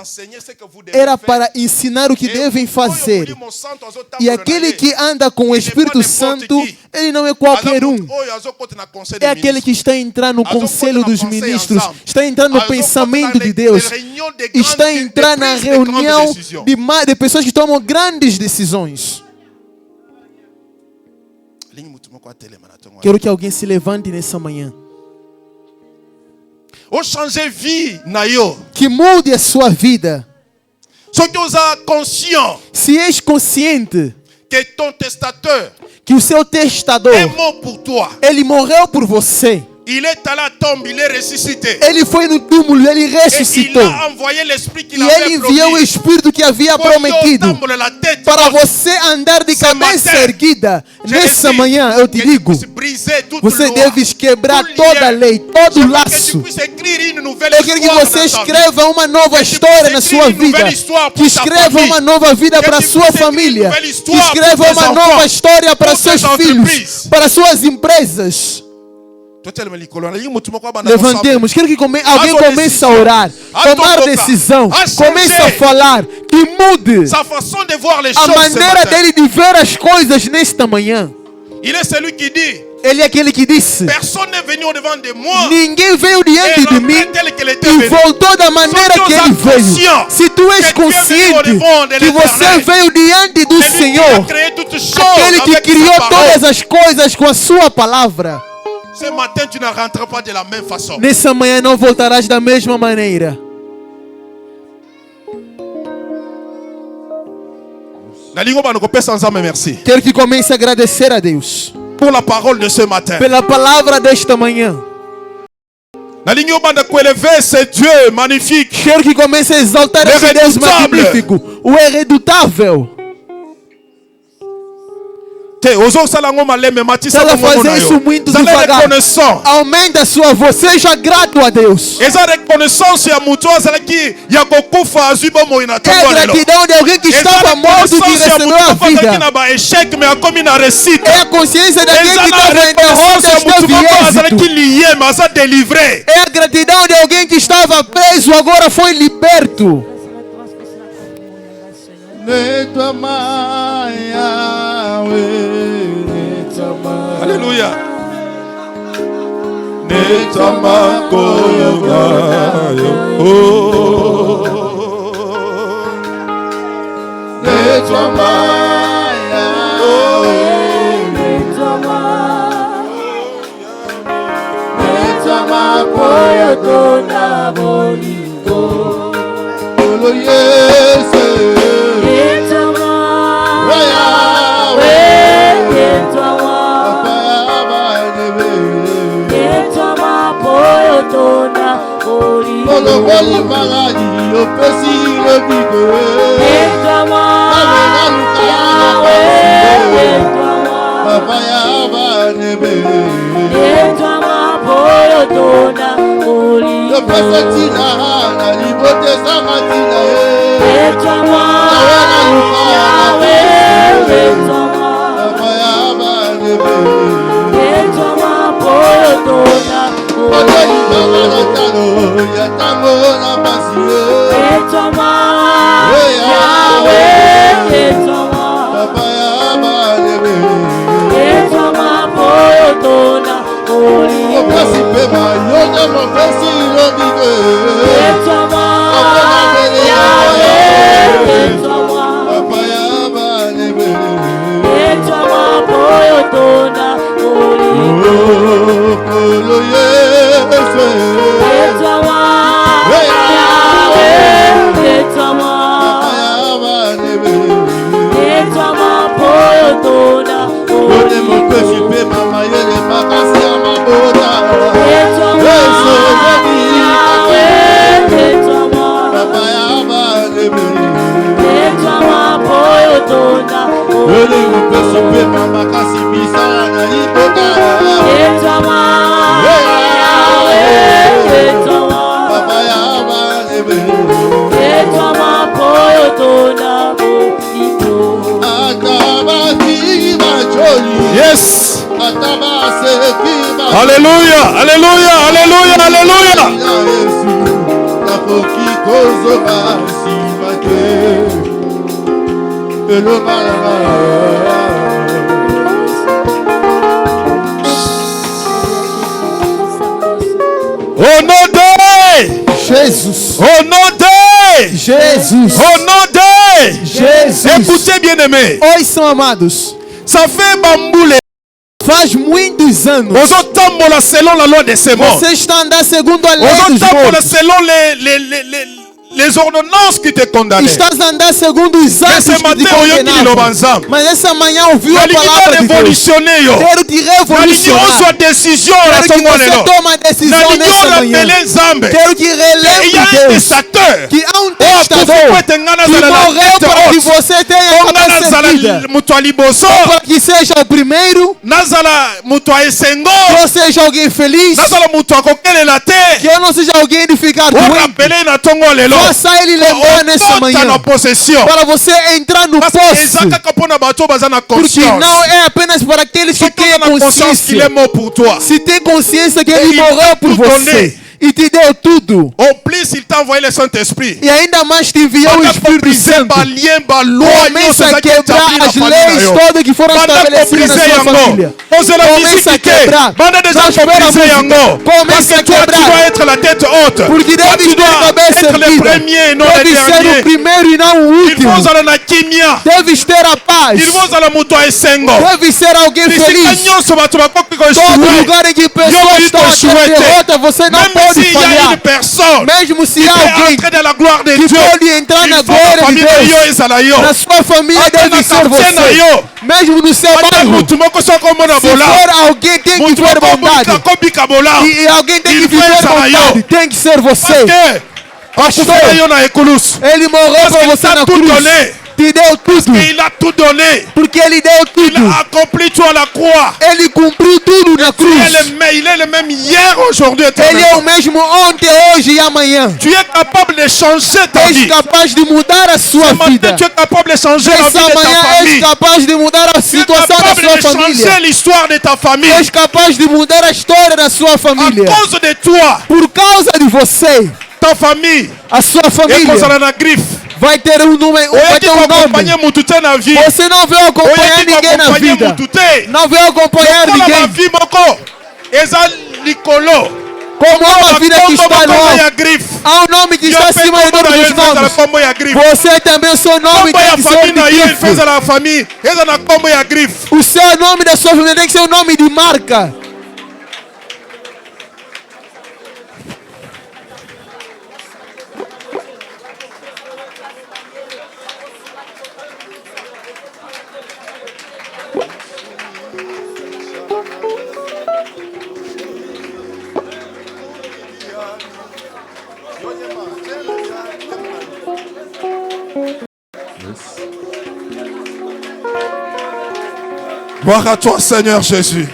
era para ensinar o que devem fazer. E aquele que anda com o Espírito Santo, ele não é qualquer um. É aquele que está entrando no conselho dos ministros, está entrando no pensamento de Deus, está entrando na reunião de pessoas que tomam grandes decisões. Quero que alguém se levante nessa manhã. Que mude a sua vida. Se és consciente que o seu testador ele morreu por você. Ele foi no túmulo, ele ressuscitou. E ele enviou o Espírito que havia prometido para você andar de cabeça erguida. Nessa manhã, eu te digo, você deve quebrar toda a lei, todo o laço. Eu quero que você escreva uma nova história na sua vida. Que escreva uma nova vida para a sua família. Que escreva uma nova história para seus filhos, para suas empresas. Levantemos, quero que alguém comece a orar, tomar decisão, comece a falar, que mude a maneira dele de ver as coisas nesta manhã. Ele é aquele que disse: ninguém veio diante de mim e voltou da maneira que ele veio. Se tu és consciente que você veio diante do Senhor, aquele que criou todas as coisas com a sua palavra, nessa manhã não voltarás da mesma maneira. Quero que comece a agradecer a Deus pela palavra desta manhã. Quero que comece a exaltar esse Deus magnífico, o irredutável. Fazer isso muito devagar. Aumenta a sua voz, seja grato a Deus. É a gratidão de alguém que estava morto que recebeu a vida. É a consciência de alguém que estava em derrota e teve êxito. É a gratidão de alguém que estava preso, agora foi liberto. Aleluia. Oh Yes. Alléluia, alléluia, alléluia, alléluia. Au nom de Jésus. Au nom de Jésus. Au nom de Jésus. Écoutez, bien-aimés. Oi, são amados. Ça fait bamboule. Faz muitos anos. Selon la loi de ce monde. Você está andando segundo a lei dos mortos. Selon les ordonnances qui te condamnaient. Estás andando segundo os atos que te condenavam. Mas essa manhã ouviu a palavra de Deus. Quero te revolucionar. Quero que você tome a decisão nessa manhã. Quero que relembre Deus que há um testador que morreu para que você tenha a cabeça erguida. Para que seja o primeiro. Que eu seja alguém feliz. Que eu não seja alguém de ficar doente. Faça ele lembrar nessa manhã. Para você entrar no poço. Porque não é apenas para aqueles que têm consciência. Se tem consciência que ele morreu por você. E te deu tudo. Au plus, il t'a envoyé le Saint-Esprit. E ainda mais te enviou o Espírito Santo. Começa a quebrar as leis todas que foram estabelecidas na sua família. Começa a quebrar. Não espera muito. Começa a quebrar. Porque deve ter a cabeça erguida. Deve ser o primeiro e não o último. Deve ter a paz. Deve ser alguém feliz. Todo lugar em que pessoas estão a derrota, você não pode falhar. Mesmo se há alguém que pode entrar na glória de Deus, na sua família deve ser você. Mesmo no seu bairro, se for alguém tem que viver bondade. E alguém tem que viver bondade, tem que ser você. Pastor, ele morreu para você na cruz. Te deu tudo. Il a tout donné. Porque ele deu tudo. Il a accompli tout à la croix. Ele cumpriu tudo na cruz. Il est le même hier, aujourd'hui. Ele é o mesmo ontem, hoje e amanhã. Tu es capable de changer ta vie. És capaz de mudar a sua vida. Tu es capable de changer la vie de ta famille. És capaz de mudar a situação da sua família. Tu es capable de changer l'histoire de ta famille. És capaz de mudar a história da sua família. À cause de toi. Por causa de você. Ta famille. A sua família. Vai ter um nome. Vai ter um nome. Você não veio acompanhar ninguém na vida. Não veio acompanhar ninguém. Como há uma vida que está no alto, há um nome que está acima de todos os nomes. Você também, o seu nome tem que ser de grifo. O seu nome da sua família tem que ser um nome de marca. Gloire à toi, Seigneur Jésus.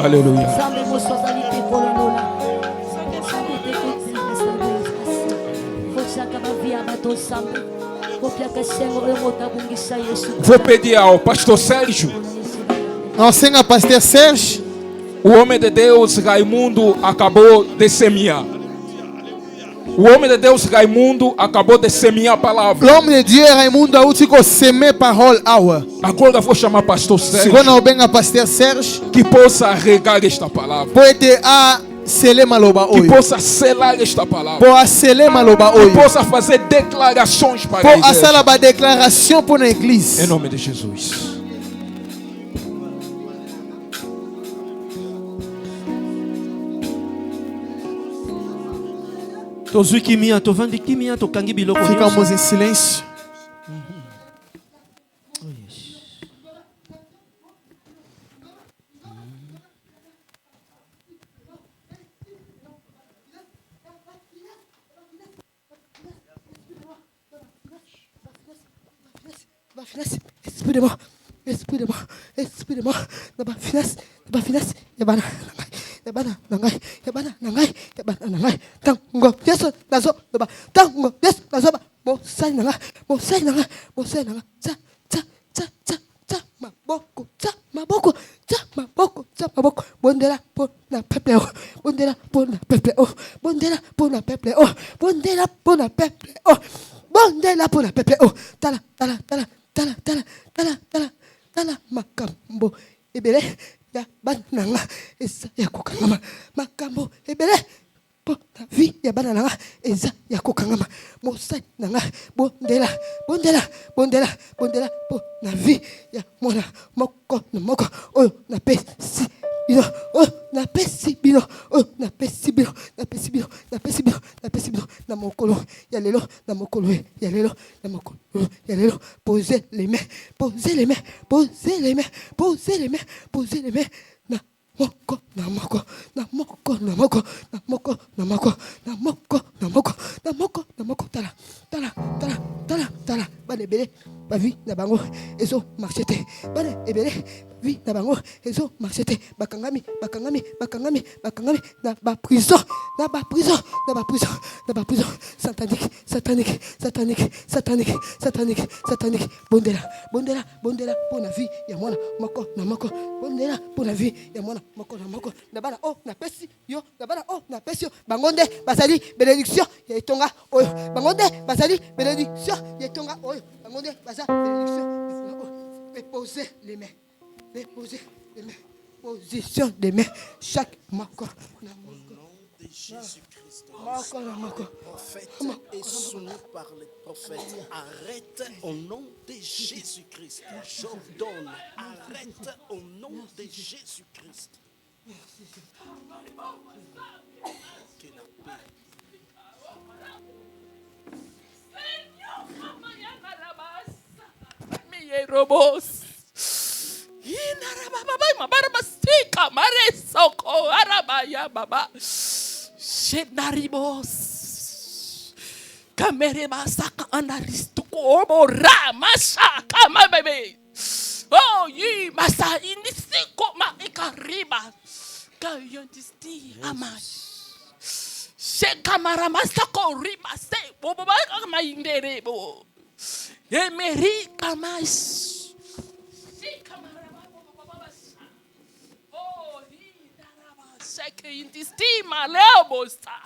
Alléluia. Vou pedir ao pastor Sérgio. Enseigne pasteur Serge. O homem de Deus Raimundo acabou de semear. O homem de Deus Raimundo acabou de semear a palavra. L'homme de Dieu Raimundo a utico semer parole awa. Agora vou chamar pastor Sérgio. Segunda benga pasteur Serge que possa regar esta palavra. Pode a seler maloba que possa selar esta palavra. Pour seler maloba que possa fazer declarações para a igreja. Pour a sala declaração para a igreja. Em nome de Jesus. Ficamos em silêncio. Mosenanga, Mosenanga, ta, ta, ta, ta, ta, maboko, ta, maboko, ta, maboko, ta, maboko. Bondela pour la peuple, oh. Bondela pour la peuple, oh. Bondela pour la peuple, oh. Bondela pour la peuple, oh. Bondela pour la peuple, oh. Tala, tala, tala, tala, tala, tala, tala, tala, makambo. Ebele, ya bananga, esa ya kokangama. Makambo, ebele. La vie ya banana eza ya kokangama mosai nanga bondela bondela bondela bondela po na vie ya mona moko na moko oyo na pesi bino oyo na pesi bino oyo na pesi bino na pesi bino na pesi bino na pesi bino na mokolo ya lelo na mokolo ya lelo na mokolo ya lelo posez les mains posez les mains posez les mains posez les mains posez les mains na moko na moko na moko na moko na moko na moko na moko na moko na moko na moko tala tala tala tala tala bana ebele ba vie na bango ezo marchete bana ebele vie na bango ezo marchete bakangami bakangami bakangami bakangami na ba prison na ba prison na ba prison na ba prison satanique satanique satanique satanique satanique satanique bondela bondela bondela pour la vie ya mwana moko na moko bondela pour la vie ya mwana moko na moko na bana oh na pesi yo na bana oh na pesi yo bangonde basali bénédiction ya etonga oyo bangonde basali bénédiction ya etonga oyo bangonde basa bénédiction déposer les mains déposer les mains position des mains chaque moko na moko de Jésus-Christ. Le prophète est soumis par le prophète. Arrête au nom de Jésus-Christ. J'ordonne, arrête au nom de Jésus-Christ. Que la paix. Oh, yi masa inisiko ma ikariba. Kayandisti amash. Shekamara masako riba se bobo ba ma indere bo. Emeri kamash. Shekamara bobo. Oh, hi daraba sheke indisti ma leobosta.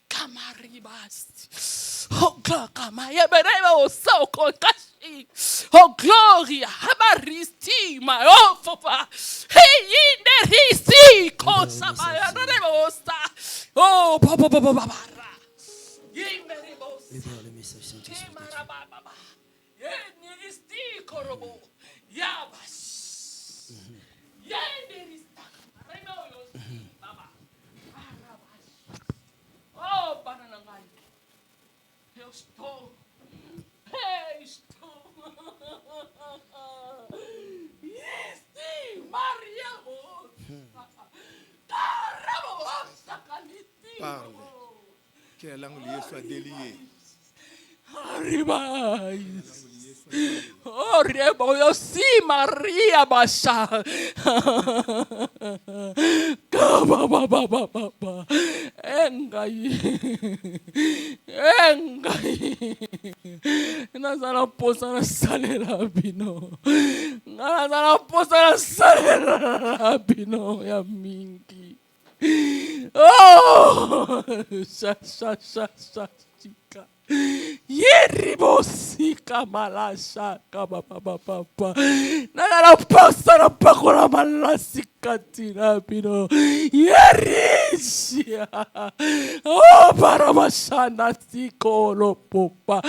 Kamaribas. Oh, gloria, so kashi. Oh, gloria, habaristi, my oh, papa. Hey, nerisi, cosa, oh, papa, papa, oh, banana. Eu estou. Estou. Este Maria. Parle. Que la langue liée soit déliée. Arriba. Oh, rebo, eu sim, Maria Baixa. Engai. Nós não podemos sair rapino. Nós não podemos sair rapino, é mingi. Oh, cha. Yeribosika malasha kaba papa na passa na pakora malasika tira pino yerishia oh para mashana sikolo popa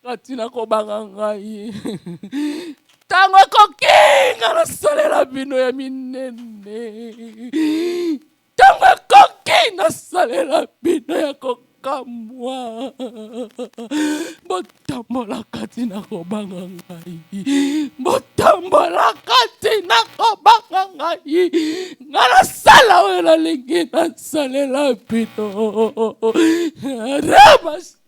katina ko bangangai tango kokinga na salela bino ya minene tango kokinga na salela bino ya kokamwa botambola katina ko bangangai botambola katina ko bangangai ngala sala wena lingi na salela bino rabas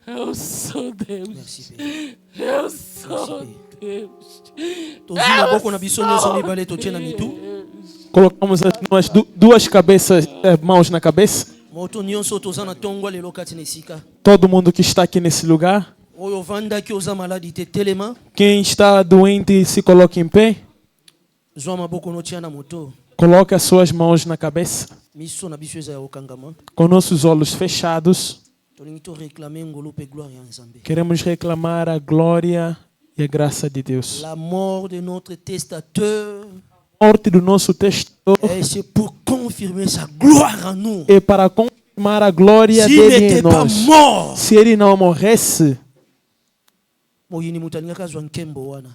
Eu sou Deus. Eu sou Deus. Colocamos as duas cabeças, mãos na cabeça. Todo mundo que está aqui nesse lugar. Quem está doente se coloque em pé. Coloque as suas mãos na cabeça. Com nossos olhos fechados. Queremos reclamar a glória e a graça de Deus. La mort de notre testateur. A morte do nosso testator. C'est pour confirmer sa gloire en nous. É para confirmar a glória dele em nós. Se ele não morresse, o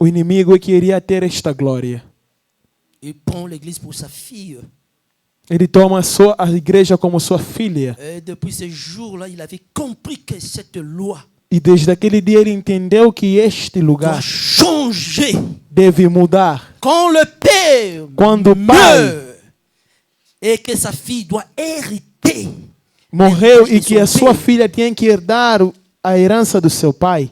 inimigo queria ter esta glória. Il prend l'église pour sa fille. Ele toma a igreja como sua filha. Et depuis ce jour-là, il avait compris que cette loi E desde aquele dia ele entendeu que este lugar deve mudar. Quand le père Quando o pai et que sa fille doit hériter, morreu e que a sua filha tinha que herdar a herança do seu pai.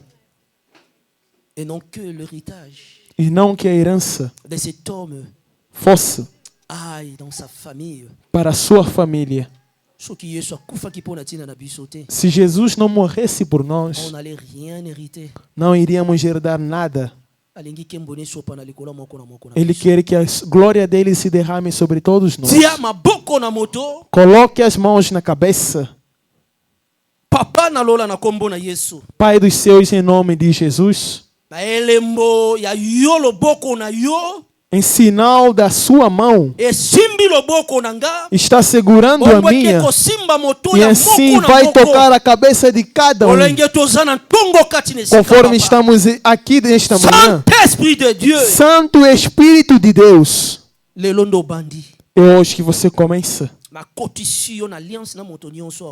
Et non que l'héritage. E não que a herança de cet homme fosse dans sa famille. Para a sua família. Se Jesus não morresse por nós, não iríamos herdar nada. Ele quer que a glória dele se derrame sobre todos nós. Coloque as mãos na cabeça. Pai dos céus, em nome de Jesus. Em sinal da sua mão, está segurando a minha, e assim vai tocar a cabeça de cada um, conforme estamos aqui nesta manhã. Santo Espírito de Deus, é hoje que você começa.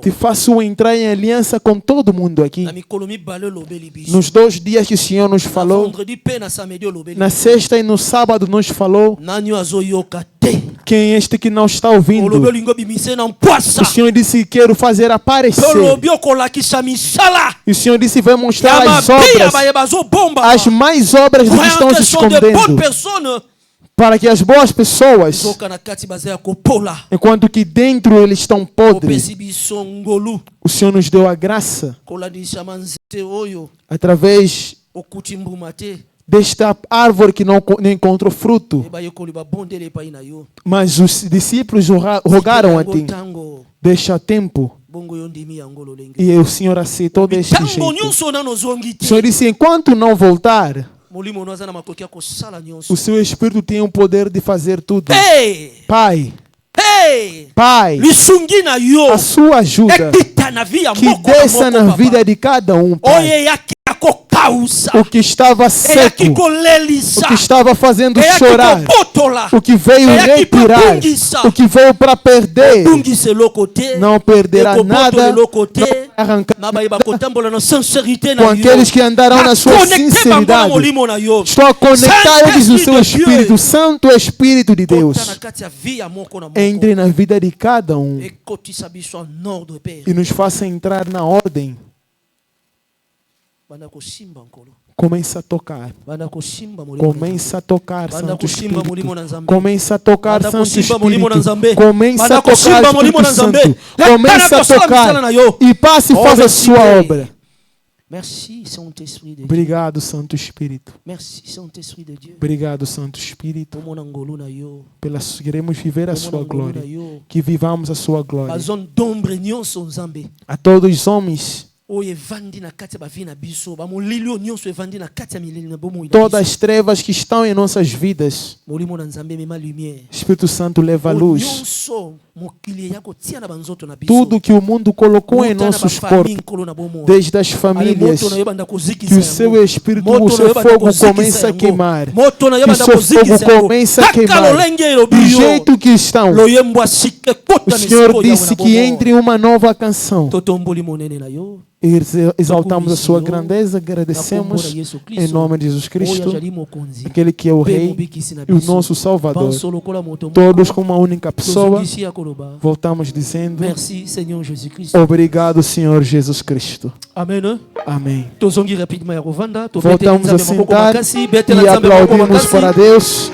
Te faço entrar em aliança com todo mundo aqui. Nos 2 dias que o Senhor nos falou, na sexta e no sábado nos falou. Quem é este que não está ouvindo? O Senhor disse: quero fazer aparecer. E o Senhor disse: vai mostrar as obras, as mais obras do que estão se escondendo, para que as boas pessoas, enquanto que dentro eles estão podres, o Senhor nos deu a graça através desta árvore que não encontrou fruto. Mas os discípulos rogaram a ti: deixa tempo. E o Senhor aceitou deste jeito. O Senhor disse: enquanto não voltar, o seu Espírito tem o poder de fazer tudo. Pai, Pai, a sua ajuda que desça na vida de cada um, Pai. O que estava seco, o que estava fazendo chorar, o que veio retirar, o que veio para perder, não perderá nada, não arrancará nada. Com aqueles que andarão na sua sinceridade, estou a conectar eles no seu Espírito, Santo Espírito de Deus. Entre na vida de cada um e nos faça entrar na ordem. Começa a tocar. Começa a tocar, Santo Espírito. Começa a tocar, Santo Espírito. Começa a tocar, Espírito Santo. Começa a tocar e passe e faça a sua obra. Obrigado, Santo Espírito. Obrigado, Santo Espírito. Queremos viver a sua glória. Que vivamos a sua glória. A todos os homens Todas as trevas que estão em nossas vidas, Espírito Santo leva a luz. Tudo que o mundo colocou em nossos corpos, desde as famílias, que o seu Espírito, o seu fogo comece a queimar, que o seu fogo comece a queimar, do jeito que estão. O Senhor disse que entre uma nova canção. Exaltamos a sua grandeza, agradecemos em nome de Jesus Cristo, aquele que é o Rei e o nosso Salvador. Todos com uma única pessoa, voltamos dizendo: obrigado, Senhor Jesus Cristo. Amém. Amém. Voltamos a sentar e aplaudimos para Deus.